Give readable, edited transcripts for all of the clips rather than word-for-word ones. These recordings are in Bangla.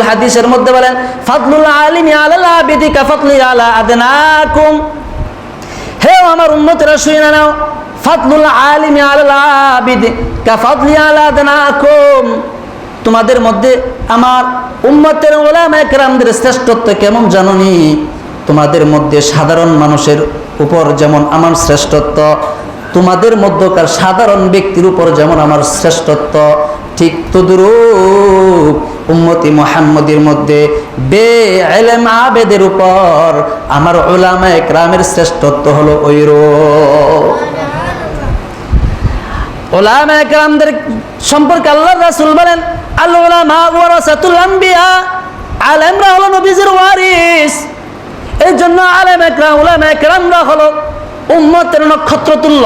হাদিসের মধ্যে বলেন ফাদলুল আলিমি আলাল আবিদি কাফাদলি আলা আদনাকুম। হে আমার উম্মতেরা শুনে নাও, ফাদলুল আলিমি আলাল আবিদি কাফাদলি আলা আদনাকুম। তোমাদের মধ্যে আমার উম্মতের উলামায়ে কেরামদের শ্রেষ্ঠত্ব কেমন জানোনি? তোমাদের মধ্যে সাধারণ মানুষের উপর যেমন আমার শ্রেষ্ঠত্ব, তোমাদের মধ্যকার সাধারণ ব্যক্তির উপর যেমন আমার শ্রেষ্ঠত্ব, ঠিক তদ্রূপ উম্মতি মুহাম্মদের মধ্যে বেইলম আবেদের উপর আমার উলামায়ে কেরামের শ্রেষ্ঠত্ব হলো ওইরূপ। উলামায়ে কেরামদের সম্পর্কে আল্লাহর রাসূল বলেন আল উলামা ওয়ারাসাতুল আম্বিয়া, আলেমরা হলো নবীজির ওয়ারিস। এই জন্য উলামায়ে কেরামরা হলো উম্মতের নক্ষত্রতুল্য,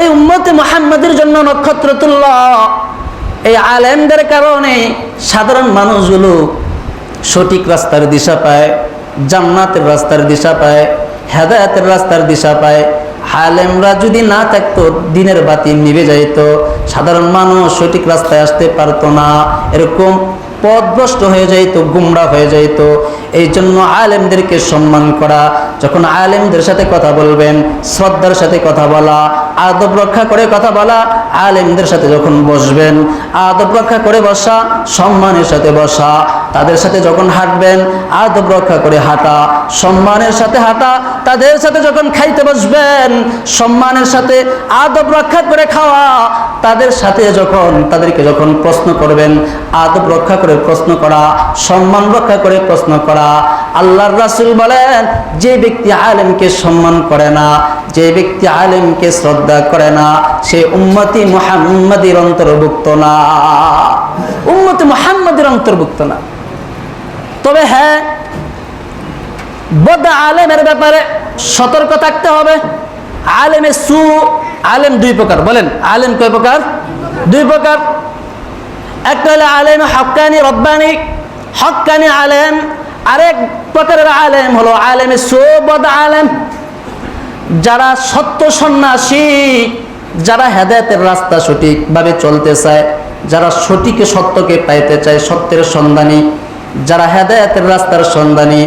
এই উম্মতে মুহাম্মদের জন্য নক্ষত্রতুল্য। এই আলেমদের কারণে সাধারণ মানুষগুলো সঠিক রাস্তার দিশা পায়, জান্নাতের রাস্তার দিশা পায়, হেদায়েতের রাস্তার দিশা পায়। আলেমরা যদি না থাকতো দিনের বাতি নিভে যাইত, সাধারণ মানুষ সঠিক রাস্তায় আসতে পারতো না, এরকম পথভ্রষ্ট হয়ে যাইত, গুমরাহ হয়ে যাইত। এই জন্য আলেমদেরকে সম্মান করা, যখন আলেমদের সাথে কথা বলবেন শ্রদ্ধার সাথে কথা বলা, আদব রক্ষা করে কথা বলা। আলেমদের সাথে যখন বসবেন আদব রক্ষা করে বসা, সম্মানের সাথে বসা। তাদের সাথে যখন হাঁটবেন আদব রক্ষা করে হাঁটা, সম্মানের সাথে হাঁটা। তাদের সাথে যখন খাইতে বসবেন সম্মানের সাথে আদব রক্ষা করে খাওয়া। তাদের সাথে তাদেরকে যখন প্রশ্ন করবেন আদব রক্ষা করে প্রশ্ন করা, সম্মান রক্ষা করে প্রশ্ন করা। আল্লাহর রাসূল বলেন যে ব্যক্তি আলেমকে সম্মান করে না, যে ব্যক্তি আলেমকে শ্রদ্ধা করে না, সে উম্মতি মুহাম্মাদির অন্তর্ভুক্ত না, উম্মতি মুহাম্মাদির অন্তর্ভুক্ত না। তবে হ্যাঁ, বদ আলেমের ব্যাপারে সতর্ক থাকতে হবে। আলেমে সু, আলেম দুই প্রকার। বলেন আলেম কয় প্রকার? দুই প্রকার। একটা হলো আলেম হক্কানি রব্বানি, হক্কানি আলেম। আরেক প্রকারের আলেম হলো আলেমে সু, বদ আলেম। যারা সত্য সন্ন্যাসী, যারা হেদায়েতের রাস্তা সঠিকভাবে চলতে চায়, যারা সত্যকে পাইতে চায়, সত্যের সন্ধানী, যারা হেদায়েতের রাস্তার সন্ধানী,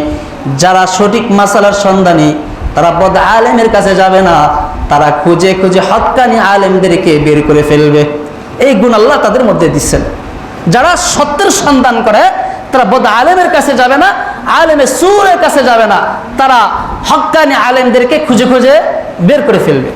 যারা সঠিক মাসালার সন্ধানী, তারা বদ আলেমের কাছে যাবে না, তারা খুঁজে খুঁজে হক্কানি আলেমদেরকে বের করে ফেলবে। এই গুণ আল্লাহ তাদের মধ্যে দিচ্ছেন। যারা সত্যের সন্ধান করে তারা বদ আলেমের কাছে যাবে না, আলেমে সুরের কাছে যাবে না, তারা হক্কানি আলেমদেরকে খুঁজে খুঁজে বের করে ফেলবে।